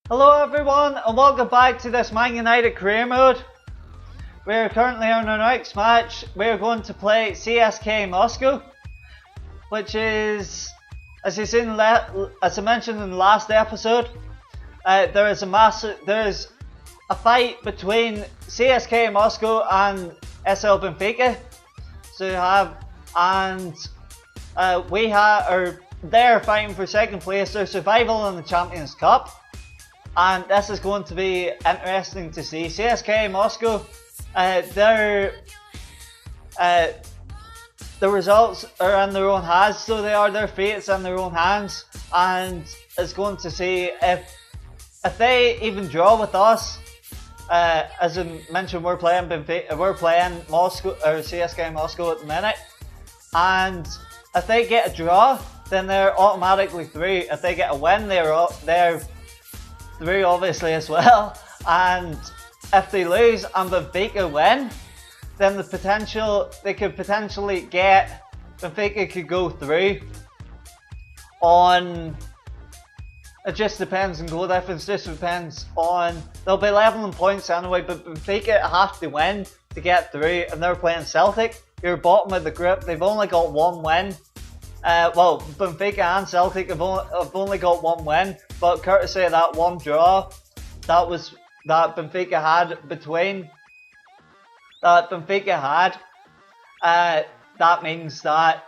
Hello everyone and welcome back to this Man United career mode. We're currently on our next match. We're going to play CSK Moscow, which is, as I mentioned in the last episode, there is a fight between CSK Moscow and SL Benfica. So they're fighting for second place. They're survival in the Champions Cup. And this is going to be interesting to see. CSK Moscow, their results are in their own hands, so their fate's in their own hands, and it's going to see if they even draw with us. As I mentioned, we're playing Moscow or CSK Moscow at the minute, and if they get a draw, then they're automatically through. If they get a win, they're through obviously as well, and if they lose and Benfica win, then they could potentially get Benfica could go through on. It just depends on goal difference. Just depends on, they'll be leveling points anyway, but Benfica have to win to get through, and they're playing Celtic, who are bottom of the group. They've only got one win. Well, Benfica and Celtic have only got one win, but courtesy of that one draw that Benfica had that means that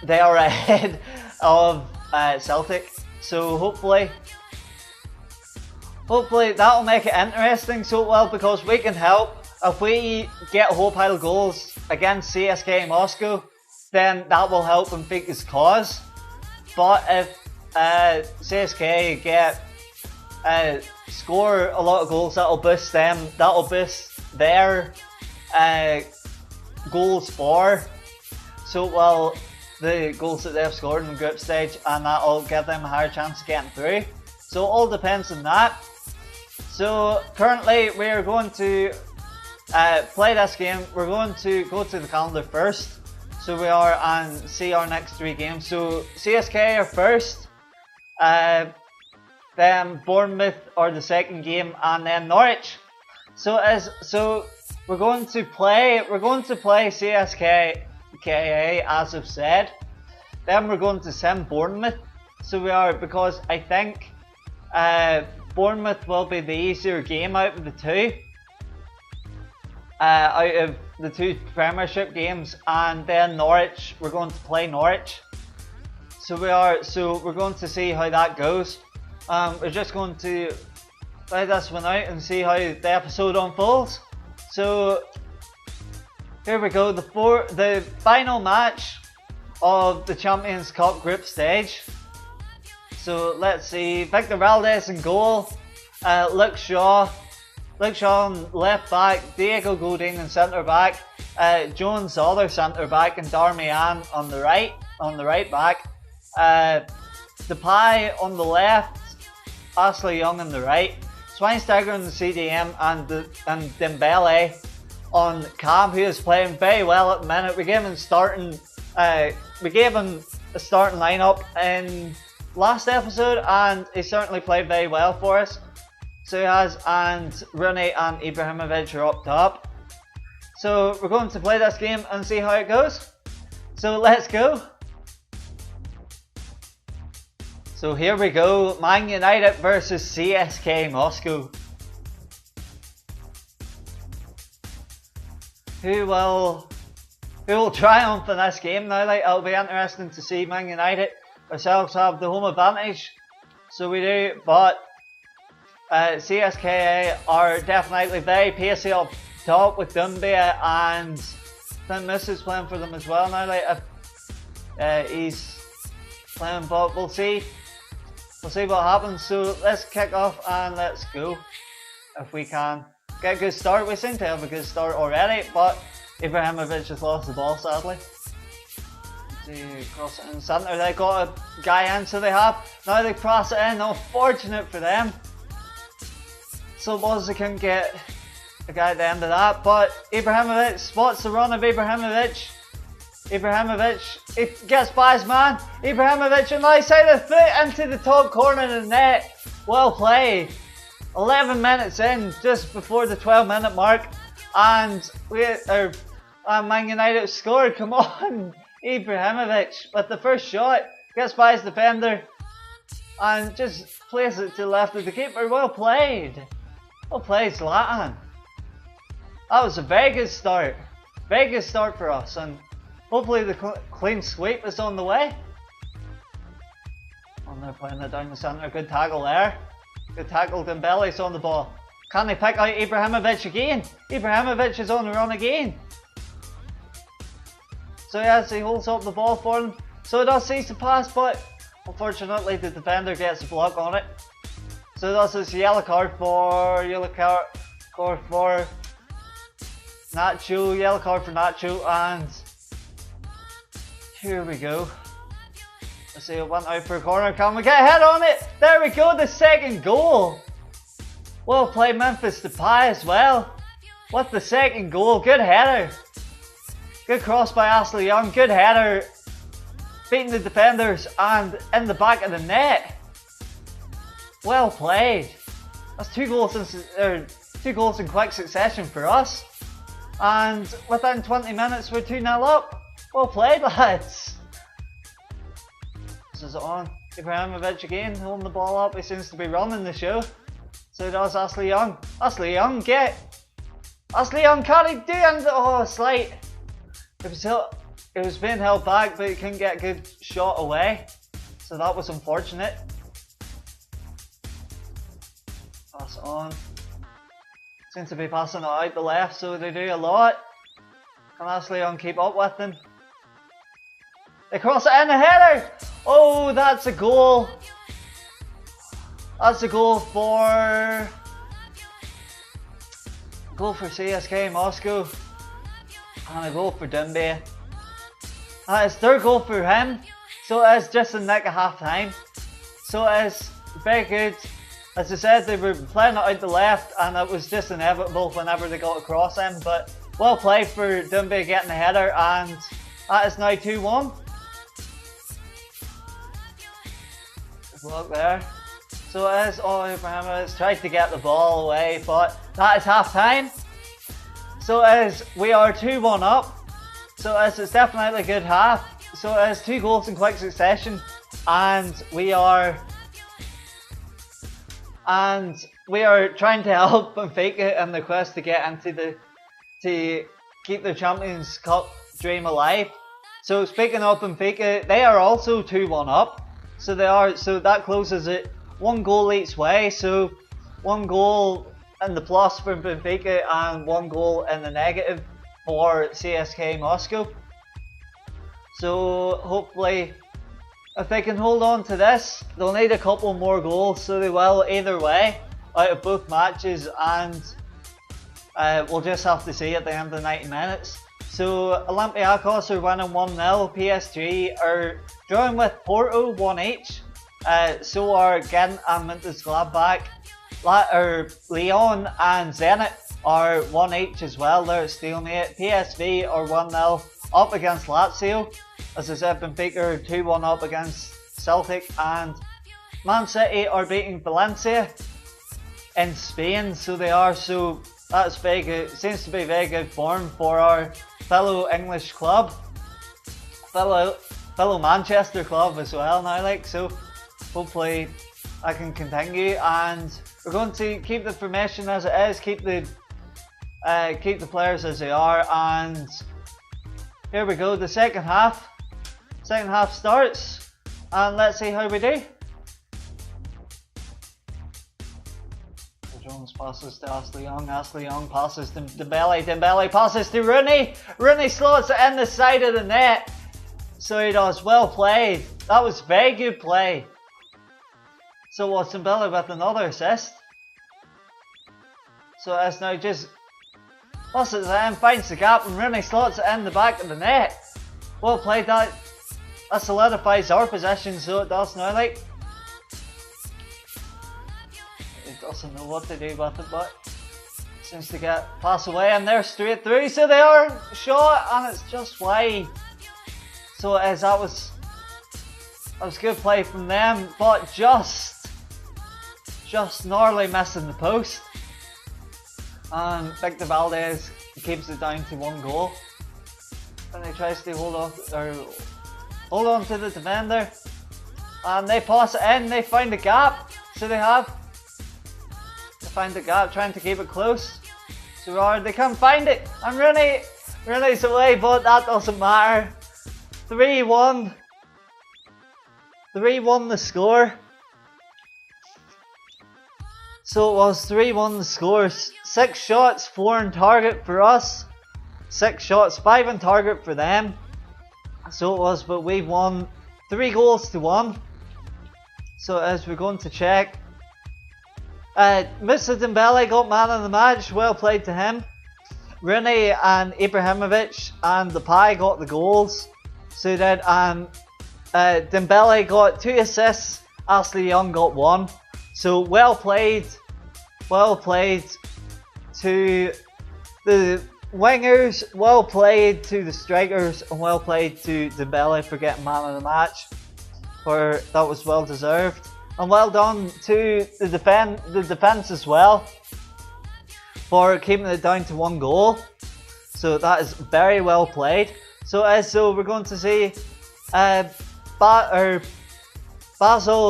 they are ahead of Celtic. So hopefully that'll make it interesting. So well, because we can help. If we get a whole pile of goals against CSK Moscow, then that will help Benfica's cause. But if CSK score a lot of goals, that'll boost their goals for. So well, the goals that they've scored in the group stage, and that'll give them a higher chance of getting through. So it all depends on that. So currently we are going to play this game. We're going to go to the calendar first, so we are and see our next three games. So CSK are first, then Bournemouth are the second game, and then Norwich. So we're going to play CSK as I've said. Then we're going to send Bournemouth. So we are, because I think Bournemouth will be the easier game out of the two. Out of the two Premiership games, and then Norwich, we're going to play Norwich. So we're going to see how that goes. We're just going to play this one out and see how the episode unfolds. So here we go, the final match of the Champions Cup group stage. So let's see, Victor Valdez in goal, Luke Shaw on left back, Diego Godin in centre back, Jones the other centre back, and Darmian on the right back. Depay on the left, Ashley Young on the right, Schweinsteiger on the CDM, and Dembele on cam, who is playing very well at the minute. We gave him a starting lineup in last episode, and he certainly played very well for us. So he has, and Rooney and Ibrahimovic are up top. So we're going to play this game and see how it goes. So let's go. So here we go, Man United versus CSK Moscow. Who will triumph in this game now? Like, it'll be interesting to see. Man United ourselves have the home advantage, so we do, but CSK are definitely very pacey up top with Dumbia, and Tim Miss is playing for them as well now. Like, he's playing, but we'll see what happens. So let's kick off and let's go. If we can get a good start, we seem to have a good start already, but Ibrahimovic has lost the ball sadly. Cross it in the centre, they got a guy in, so they have. Now they cross it in, unfortunate for them. So they couldn't get a guy at the end of that, but Ibrahimovic spots the run of Ibrahimovic, Ibrahimovic, it gets by his man. Ibrahimovic on the right side of the foot into the top corner of the net. Well played. 11 minutes in, just before the 12-minute mark, and Man United scored. Come on, Ibrahimovic with the first shot, gets by his defender and just plays it to the left of the keeper. Well played. Well played, Zlatan. That was a very good start. Very good start for us, and hopefully the clean sweep is on the way. And they're playing it down the centre. Good tackle there. Good tackle. Dembele's on the ball. Can they pick out Ibrahimovic again? Ibrahimovic is on the run again. So yes, he holds up the ball for them. So it does seize the pass, but unfortunately the defender gets a block on it. So that's a yellow card for Nacho, yellow card for Nacho, and here we go. Let's see, it went out for a corner. Can we get a head on it? There we go, the second goal. Well played, Memphis Depay as well. What the second goal? Good header. Good cross by Ashley Young. Good header, beating the defenders and in the back of the net. Well played. That's two goals in quick succession for us. And within 20 minutes, we're 2-0 up. Well played, lads. This is on. Ibrahimovic again, holding the ball up. He seems to be running the show. So does Ashley Young. Ashley Young, Ashley Young, can he do it? Oh, slight. It was being held back, but he couldn't get a good shot away. So that was unfortunate. Pass on. Seems to be passing it out the left, so they do a lot. Can Ashley Young keep up with them? They cross it in, the header! Oh, that's a goal. That's a goal for CSK Moscow. And a goal for Dumbe. It's their goal for him. So it is just in the nick of half time. So it is very good. As I said, they were playing it out the left and it was just inevitable whenever they got across him. But well played for Dumbe getting the header, and that is now 2-1. Good luck there. So it is, Ibrahimovic tried to get the ball away, but that is half time. So it is, we are 2-1 up. So it's definitely a good half. So it is 2 goals in quick succession, and we are trying to help Benfica in the quest to get into to keep the Champions Cup dream alive. So speaking of Benfica, they are also 2-1 up. So that closes it 1 goal each way. So 1 goal in the plus for Benfica and 1 goal in the negative for CSK Moscow. So hopefully, if they can hold on to this, they'll need a couple more goals, so they will either way out of both matches, and we'll just have to see at the end of the 90 minutes. So Olympiacos are winning 1-0, PSG are drawing with Porto 1 each, so are Ghent and Mönchengladbach. Lyon and Zenit are 1 each as well, they're at stalemate. PSV are 1-0 up against Lazio. As I said, Benfica are 2-1 up against Celtic, and Man City are beating Valencia in Spain, so they are, so that's very good. Seems to be very good form for our fellow English club, fellow Manchester club as well now, like, so hopefully I can continue, and we're going to keep the formation as it is, keep the players as they are, and here we go, the second half starts, and let's see how we do. Jones passes to Ashley Young passes to Dembele passes to Rooney slots it in the side of the net. So he does, well played, that was very good play. So Watson Dembele with another assist. So it's now just passes it in, finds the gap, and Rooney slots it in the back of the net. Well played, that solidifies our position, so it does now, like. It doesn't know what to do with it, but seems to get passed away, and they're straight through, so they are shot, and it's just wide. So as that was good play from them, but just narrowly missing the post. And Victor Valdez keeps it down to 1 goal. And he tries to hold on to the defender. And they pass it in, they find the gap. So they find the gap, trying to keep it close. So they can't find it. And Rooney's away, but that doesn't matter. 3-1. 3-1 the score. So it was 3-1 the score. 6 shots, 4 on target for us. 6 shots, 5 on target for them. So it was, but we've won 3 goals to 1. So as we're going to check. Mr. Dembele got man of the match. Well played to him. Rooney and Ibrahimovic and Depay got the goals. So that Dembele got 2 assists. Ashley Young got 1. So well played to the wingers, well played to the strikers, and well played to Dembele for getting man of the match. For that was well deserved, and well done to the defense as well for keeping it down to 1 goal. So that is very well played. So we're going to see Basel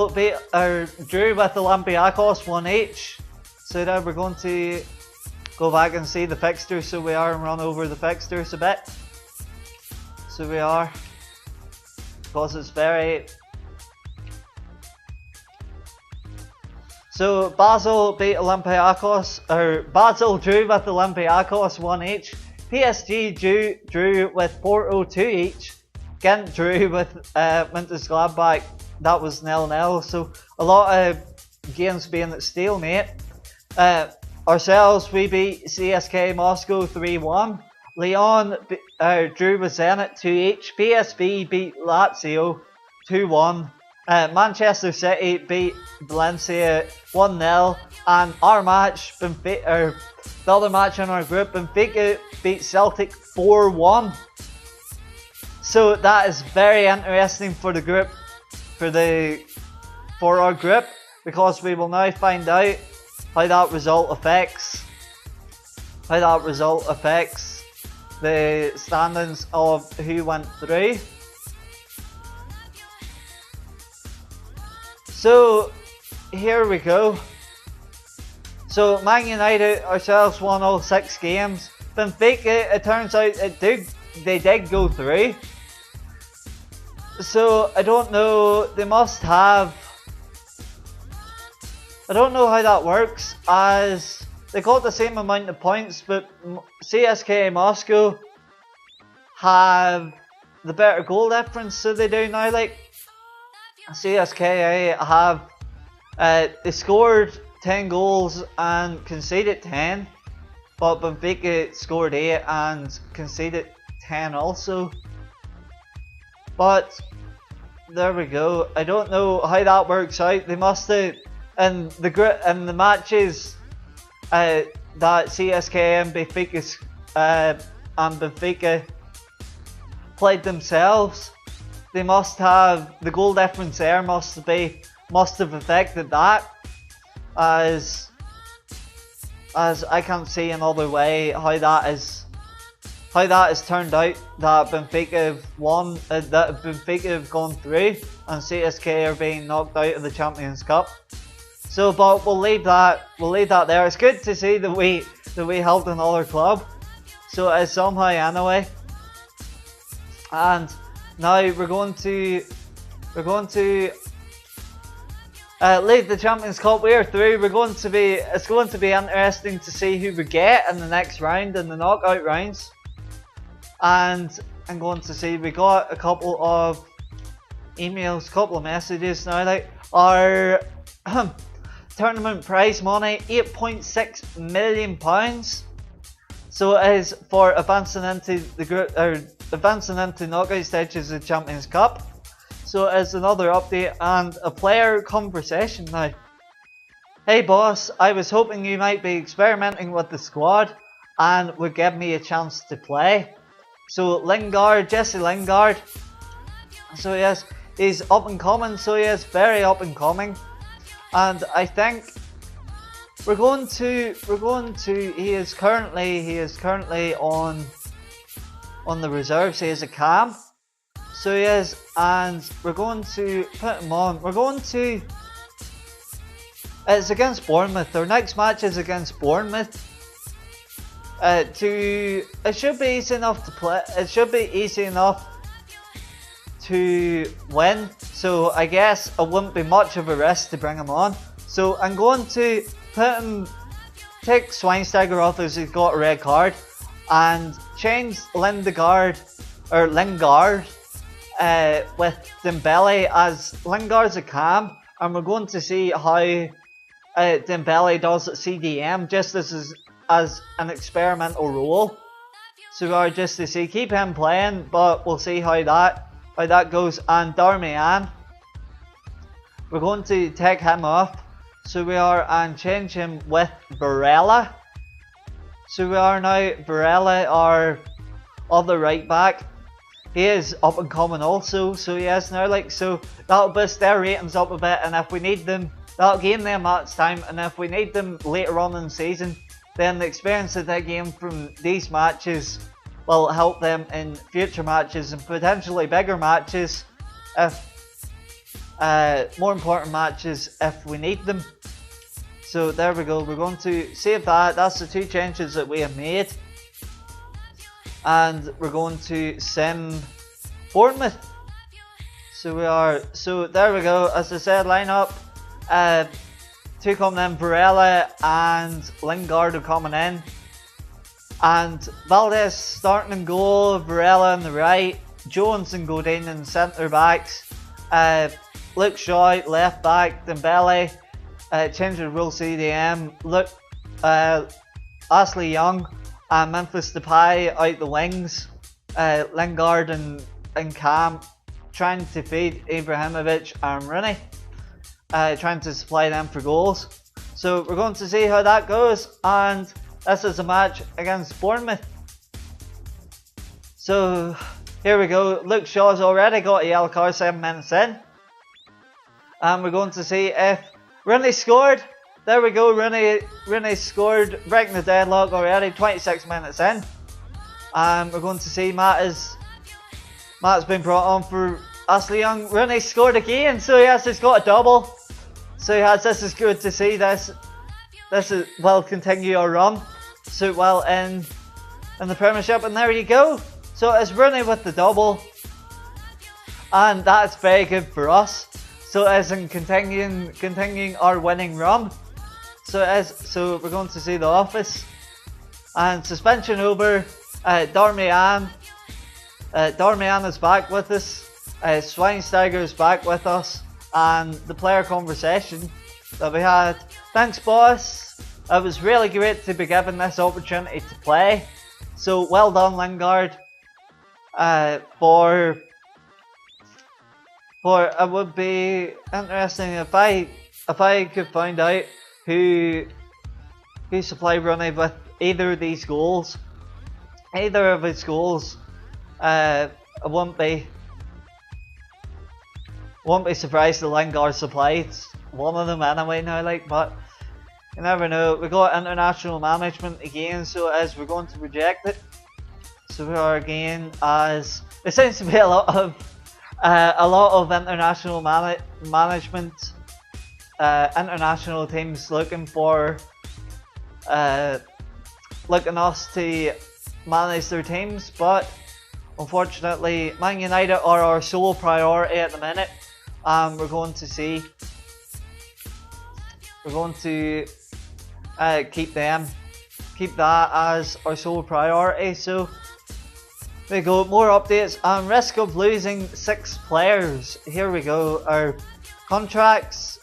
drew with Olympiacos 1 each. So now we're going to go back and see the fixtures. So we are and run over the fixtures a bit. So we are, because it's very. So Basel beat Olympiacos, Basel drew with Olympiacos 1 each. PSG drew with Porto 2 each. Ghent drew with Mönchengladbach. That was 0-0. So a lot of games being at stalemate. Ourselves, we beat CSK Moscow 3-1. Lyon drew with Zenit 2 each. PSV beat Lazio 2-1. Manchester City beat Valencia 1-0. And our match, the other match in our group, Benfica beat Celtic 4-1. So that is very interesting for the group, for our group, because we will now find out how that result affects the standings of who went through. So here we go. So Man United ourselves won all 6 games. Benfica, it turns out they did go through. So I don't know, they must have, I don't know how that works, as they got the same amount of points, but CSKA Moscow have the better goal difference, so they do now. Like CSKA have, they scored 10 goals and conceded 10, but Benfica scored 8 and conceded 10 also. But there we go. I don't know how that works out. They must have, in the matches that CSKA and Benfica played themselves, they must have, the goal difference there must have affected that, as I can't see another way how that has turned out, that Benfica have won, that Benfica have gone through, and CSK are being knocked out of the Champions Cup. So, but we'll leave that there. It's good to see that we helped another club. So it's somehow anyway. And now we're going to lead the Champions Cup. We are through. It's going to be interesting to see who we get in the next round, in the knockout rounds. And I'm going to see, we got a couple of emails, a couple of messages now. Like our tournament prize money, £8.6 million. So it is for advancing into the group, or advancing into knockout stages of the Champions Cup. So it's another update and a player conversation now. Hey boss, I was hoping you might be experimenting with the squad and would give me a chance to play. So Jesse Lingard So yes, he's up and coming. So yes, very up and coming, and I think we're going to he is currently on the reserves. He is a cam. So yes, and we're going to put him on. It's against Bournemouth. Our next match is against Bournemouth. It should be easy enough to play. It should be easy enough to win. So I guess it wouldn't be much of a risk to bring him on. So I'm going to take Schweinsteiger off as he's got a red card, and change Lingard with Dembele, as Lingard's a cam, and we're going to see how Dembele does at CDM, just as an experimental role. So we are just to see, keep him playing, but we'll see how that goes. And Darmian, we're going to take him off. So we are and change him with Barella. So we are now Barella, our other right back. He is up and coming also. So yes, now so that'll boost their ratings up a bit, and if we need them, that'll gain them match time. And if we need them later on in the season, then the experience that they gain from these matches will help them in future matches and potentially bigger matches, if more important matches if we need them. So there we go. We're going to save that. That's the two changes that we have made, and we're going to sim Bournemouth. So there we go. As I said, lineup. Two coming in, Barella and Lingard are coming in, and Valdez starting in goal, Barella on the right, Jones and Godin in centre backs, Luke Shaw left back, Dembele, change of rule CDM, Ashley Young and Memphis Depay out the wings, Lingard and Cam trying to feed Ibrahimovic and Rooney, trying to supply them for goals. So we're going to see how that goes, and this is a match against Bournemouth. So here we go. Luke Shaw's already got a yellow card 7 minutes in, and we're going to see if Rooney scored. There we go. Rooney scored, breaking the deadlock already. 26 minutes in, and we're going to see Matt's been brought on for Ashley Young. Rooney scored again, so yes, he's got a double. So yes, this is good to see. This is, well, continue our run so well in the Premiership, and there you go. So it's Rooney with the double, and that's very good for us. So as in continuing our winning run. So we're going to see the office, and suspension over. Darmian is back with us. Schweinsteiger is back with us, and the player conversation that we had. Thanks, boss. It was really great to be given this opportunity to play. So well done, Lingard. For it would be interesting if I could find out who supplied Rooney with either of his goals. I won't be surprised if Lingard supplied one of them anyway now, but you never know. We got international management again, so as we're going to reject it. So we are again, as there seems to be a lot of international management, international teams looking us to manage their teams, but unfortunately Man United are our sole priority at the minute. We're going to keep that as our sole priority. So there we go, more updates on risk of losing 6 players. Here we go, our contracts.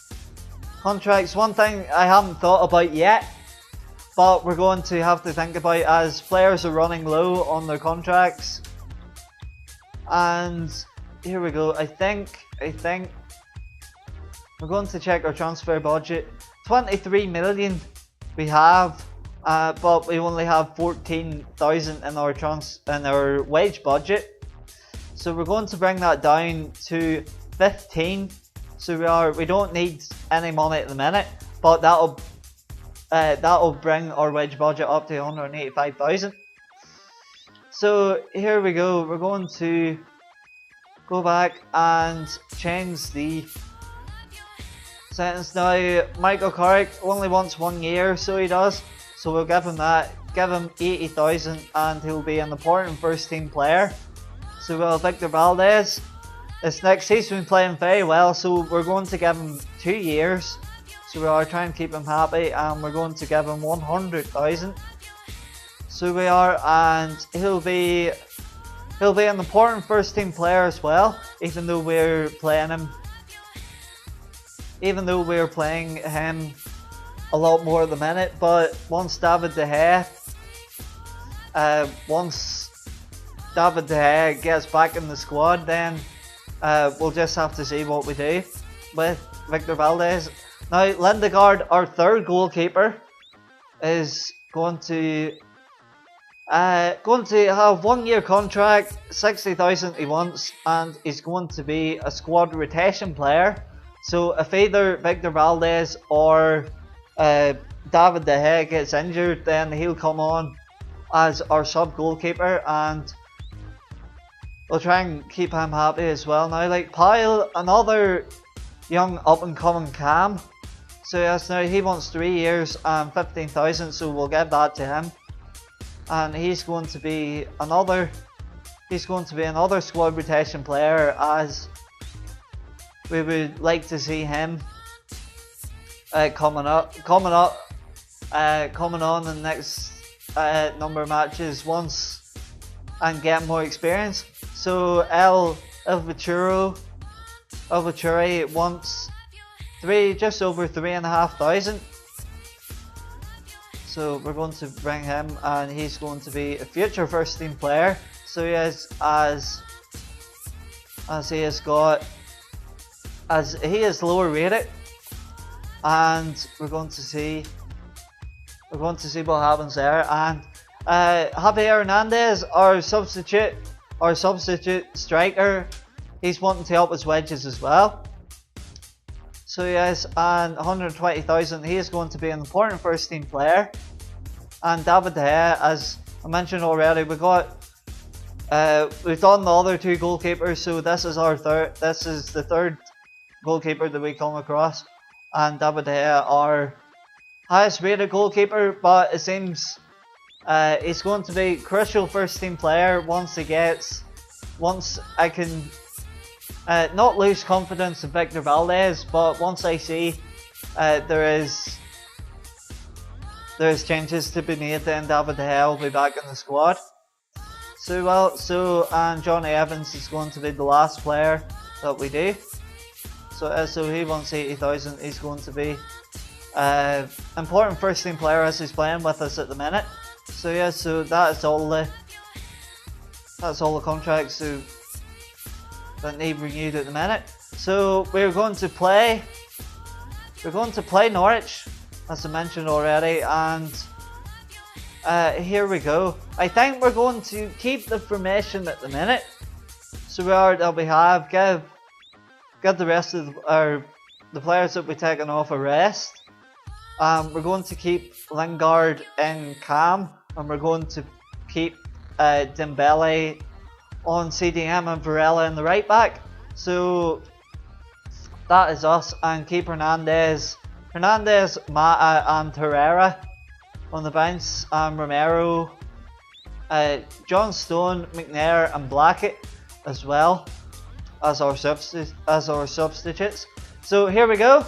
One thing I haven't thought about yet, but we're going to have to think about as players are running low on their contracts. And here we go. I think we're going to check our transfer budget. 23 million we have, but we only have 14,000 in our wage budget. So we're going to bring that down to 15. So we don't need any money at the minute, but that'll bring our wage budget up to 185,000. So here we go. We're going to go back and change the sentence. Now Michael Carrick only wants 1 year, so he does. So we'll give him that. Give him 80,000, and he'll be an important first team player. So we'll Victor Valdez. This next, he's been playing very well, so we're going to give him 2 years. So we are trying to keep him happy, and we're going to give him 100,000. So we are, and he'll be an important first team player as well, even though we're playing him a lot more at the minute. But once David De Gea gets back in the squad, then we'll just have to see what we do with Victor Valdez. Now Lindegaard, our third goalkeeper, is going to have 1 year contract, 60,000 he wants, and he's going to be a squad rotation player. So if either Victor Valdez or David De Gea gets injured, then he'll come on as our sub goalkeeper, and we'll try and keep him happy as well. Now, like Pyle, another young up and coming cam. So yes, now he wants 3 years and 15,000, so we'll give that to him. And he's going to be another squad rotation player, as we would like to see him coming on in the next number of matches once and get more experience. So El Vachuri wants just over 3,500. So we're going to bring him, and he's going to be a future first team player. So he is he is lower rated, and we're going to see what happens there. And Javier Hernandez, our substitute striker, he's wanting to help his wedges as well. So yes, and 120,000, he is going to be an important first team player. And David De Gea, as I mentioned already, we've done the other two goalkeepers, so this is the third goalkeeper that we come across. And David De Gea, our highest rated goalkeeper, but it seems he's going to be crucial first team player once I can not lose confidence in Victor Valdez, but once I see there is changes to be made, then David De Gea will be back in the squad. And Johnny Evans is going to be the last player that we do. So he wants 80,000. He's going to be important first team player as he's playing with us at the minute. So yeah, so that's all the contracts that need renewed at the minute. So we're going to play Norwich, as I mentioned already, and here we go. I think we're going to keep the formation at the minute. So give the rest of the players that we've taken off a rest. We're going to keep Lingard in cam, and we're going to keep Dembele on CDM and Varela in the right back. So that is us, and keep Hernandez, Mata and Herrera on the bench, and Romero, John Stone, McNair and Blackett as well as our substitutes. So here we go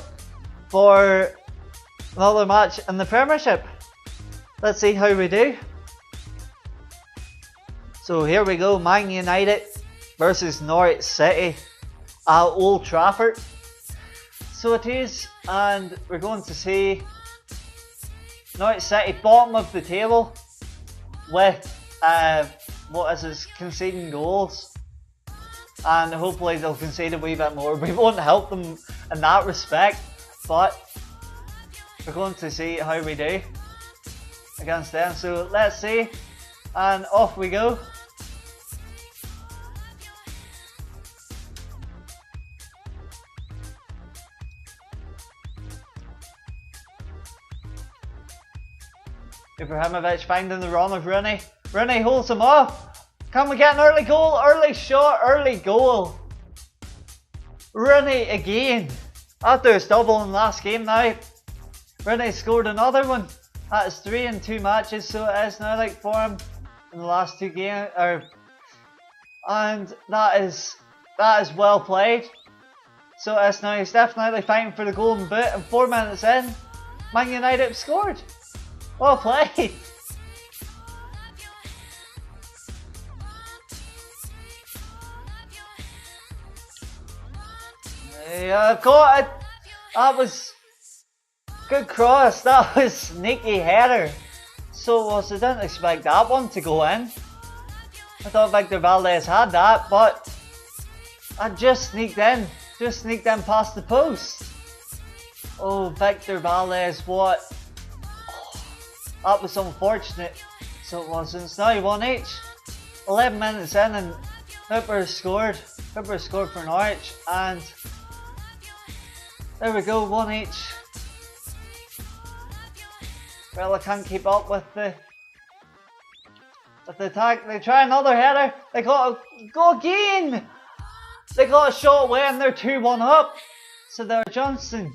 for another match in the Premiership. Let's see how we do. So here we go, Man United versus Norwich City at Old Trafford. So it is, and we're going to see Norwich City bottom of the table with conceding goals, and hopefully they'll concede a wee bit more. We won't help them in that respect, but we're going to see how we do against them. So let's see, and off we go. Ibrahimovic finding the run of Rooney. Rooney holds him off. Can we get an early goal? Early shot, early goal. Rooney again. After his double in last game now, Rooney scored another one. That is 3 in 2 matches, so it is now like for him in the last 2 games. And that is well played. So it's now he's definitely fighting for the golden boot, and 4 minutes in, Man United have scored. Well played. Yeah, got it. That was good cross. That was sneaky header. So I didn't expect that one to go in. I thought Victor Valdez had that, but I just sneaked in past the post. Oh, Victor Valdez, what? Oh, that was unfortunate. So it was. It's now 1 each. 11 minutes in, and Hooper scored. Hooper scored for Norwich, and there we go, 1 each. Well, I can't keep up with the attack. They try another header. They got a go again. They got a shot away, and they're 2-1 up. So they're Johnson.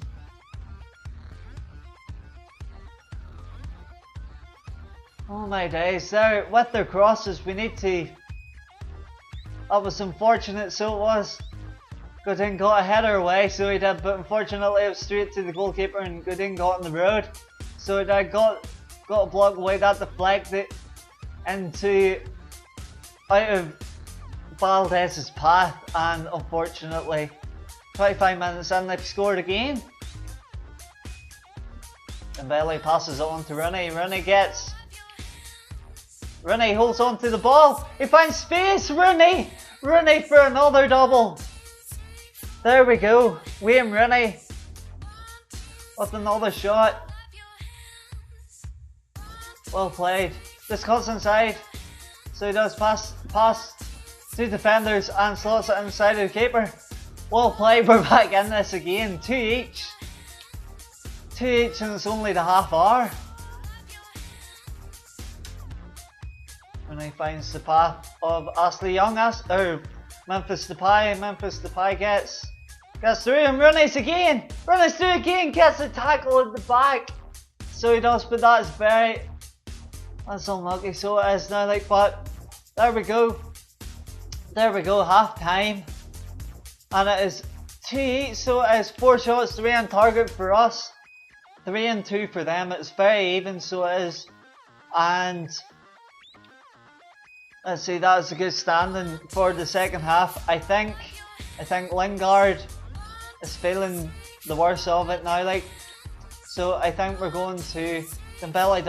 Oh my days! There with their crosses, we need to. That was unfortunate. So it was. Godin got a header away, so he did, but unfortunately it was straight to the goalkeeper, and Godin got on the road. So it got a block away, that deflected into out of Valdez's path, and unfortunately 25 minutes in they've scored again. And Bailey passes it on to Rooney. Rooney holds on to the ball. He finds space. Rooney for another double. There we go. Wayne Rooney with another shot. Well played. This cuts inside. So he does pass 2 defenders and slots it inside of the keeper. Well played. We're back in this again. 2 each. 2 each, and it's only the half hour. And he finds the path of Ashley Young. Memphis Depay. Memphis Depay gets through, and Rooney's through again, gets a tackle at the back. So he does, but that's unlucky. So it is now like, but there we go, half time, and it is 2 each. So it is 4 shots, 3 on target for us, 3 and 2 for them. It's very even, so it is. And let's see, that is a good standing for the second half. I think Lingard is feeling the worst of it now, like. So I think we're going to. Dembele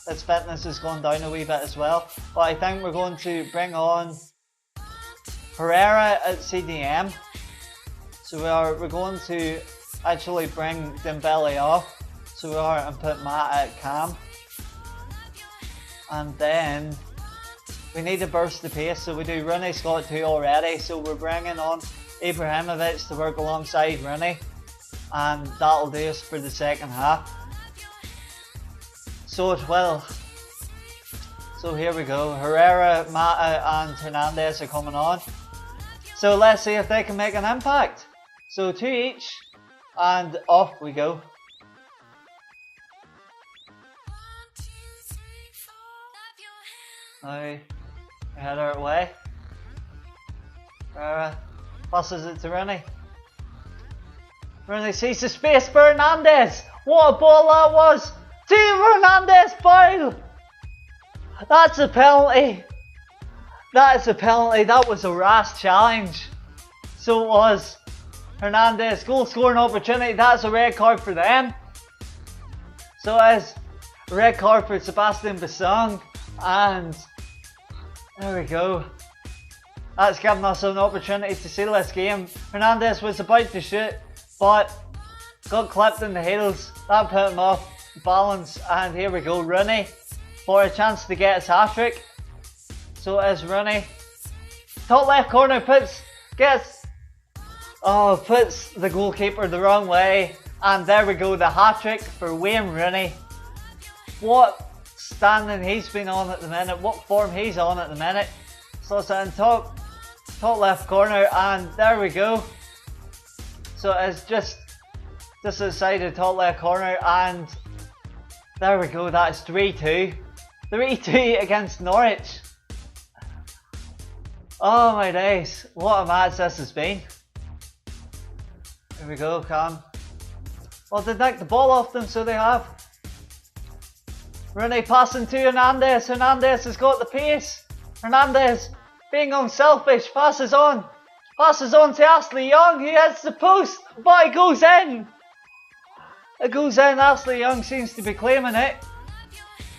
his fitness has gone down a wee bit as well. But I think we're going to bring on Herrera at CDM. So we're going to actually bring Dembele off. So we are, and put Matt at cam. And then we need to burst the pace, so we do. Rooney's got 2 already, so we're bringing on Ibrahimovic to work alongside Rooney, and that'll do us for the second half. So it will. So here we go. Herrera, Mata and Hernandez are coming on. So let's see if they can make an impact. So 2 each, and off we go. Now, header away. Herrera passes it to Rooney. Rooney sees the space for Hernandez. What a ball that was! To Hernandez, foul! That's a penalty. That is a penalty. That was a rash challenge. So it was. Hernandez, goal scoring opportunity. That's a red card for them. So it is a red card for Sebastian Bissong. And there we go. That's given us an opportunity to seal this game. Hernandez was about to shoot, but got clipped in the heels. That put him off balance, and here we go. Rooney for a chance to get his hat-trick. So it is Rooney. Top left corner, puts the goalkeeper the wrong way, and there we go, the hat-trick for Wayne Rooney. what standing he's been on at the minute, what form he's on at the minute. So it's in top left corner, and there we go. So it's just outside the top left corner, and there we go. That's 3-2. 3-2 against Norwich. Oh my days, what a match this has been. Here we go, Cam. Well, they knocked the ball off them, so they have. Rooney passing to Hernandez. Hernandez has got the pace. Hernandez, being unselfish, passes on. Passes on to Ashley Young. He hits the post, but it goes in. It goes in. Ashley Young seems to be claiming it.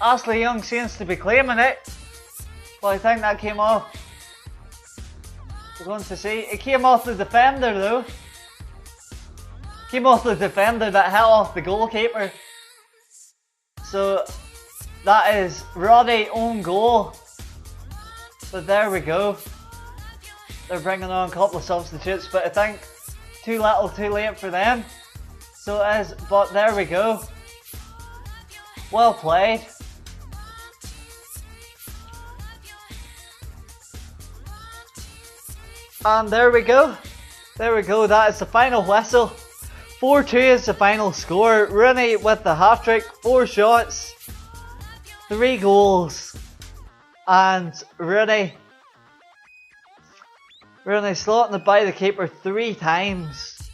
Ashley Young seems to be claiming it. But I think that came off. We're going to see. It came off the defender though. Came off the defender that hit off the goalkeeper. So that is Roddy own goal. But there we go. They're bringing on a couple of substitutes, but I think too little too late for them. So it is, but there we go. Well played. And there we go. There we go. That is the final whistle. 4-2 is the final score. Rooney with the hat-trick, 4 shots, 3 goals. And Rooney slotting it by the keeper 3 times.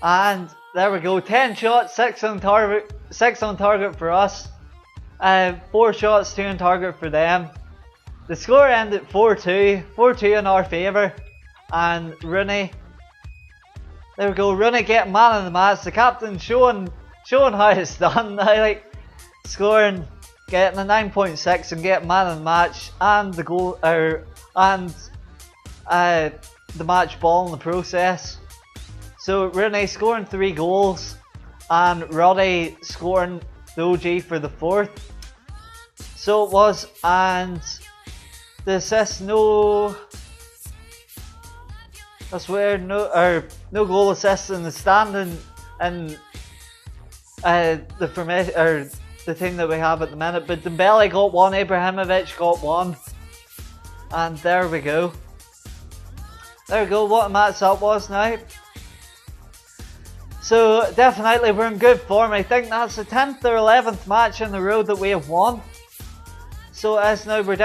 And there we go. 10 shots, 6 on target for us. 4 shots, 2 on target for them. The score ended 4-2. 4-2 in our favour. And Rooney, there we go, Rooney getting man of the match. The captain showing how it's done. I like scoring, getting a 9.6 and getting man of the match and the goal, and the match ball in the process. So Rooney scoring 3 goals and Roddy scoring the OG for the 4th. So it was, and the assist, that's weird. No goal assist in the standing and the team that we have at the minute. But Dembele got 1, Ibrahimovic got 1, and there we go. There we go. What a match that was now. So definitely we're in good form. I think that's the 10th or 11th match in a row that we have won. So as now we're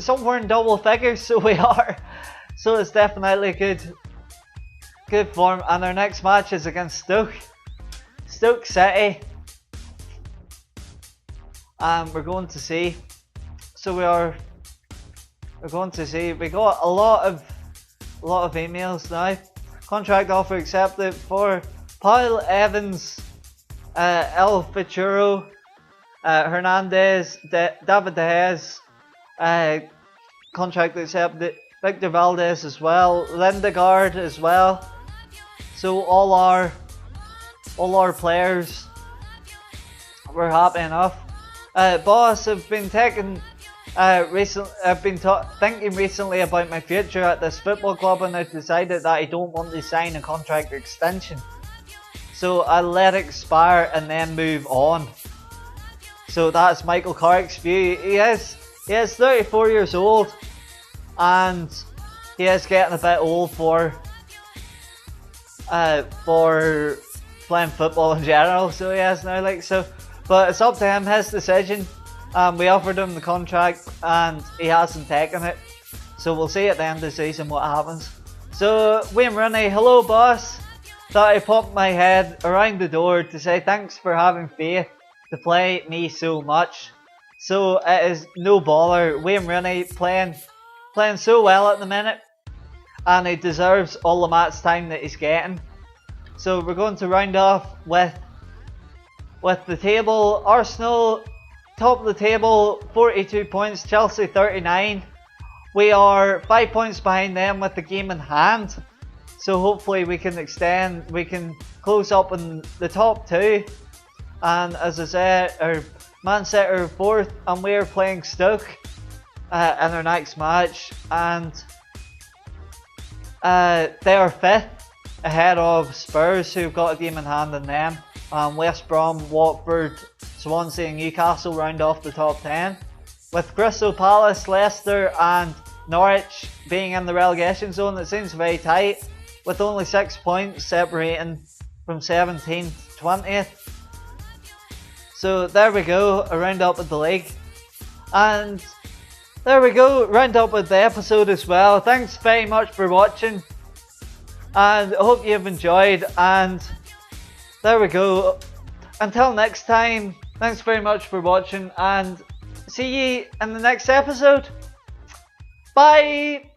somewhere in double figures. So we are. So it's definitely good form, and our next match is against Stoke City, and we're going to see. So we're going to see. We got a lot of emails now. Contract offer accepted for Paul Evans, El Fichuro, Hernandez, David De Gea, contract accepted. Victor Valdez as well, Lindegaard as well. So all our players were happy enough. Boss, have been taking I've been thinking recently about my future at this football club, and I've decided that I don't want to sign a contract extension. So I'll let it expire and then move on. So that's Michael Carrick's view. He is 34 years old. And he is getting a bit old for playing football in general, so he is now, like, so, but it's up to him, his decision. We offered him the contract and he hasn't taken it, so we'll see at the end of the season what happens. So Wayne Rooney, hello boss, thought I popped my head around the door to say thanks for having faith to play me so much. So it is no bother. Wayne Rooney playing so well at the minute, and he deserves all the match time that he's getting. So we're going to round off with the table. Arsenal top of the table, 42 points, Chelsea 39. We are 5 points behind them with the game in hand, so hopefully we can close up in the top 2. And as I said, our Man City are 4th, and we are playing Stoke in our next match, and they are 5th ahead of Spurs, who've got a game in hand in them. West Brom, Watford, Swansea and Newcastle round off the top 10, with Crystal Palace, Leicester and Norwich being in the relegation zone. It seems very tight, with only 6 points separating from 17th to 20th. So there we go, a round up of the league. And there we go, round up with the episode as well. Thanks very much for watching, and I hope you've enjoyed. And there we go, until next time, thanks very much for watching, and see you in the next episode. Bye!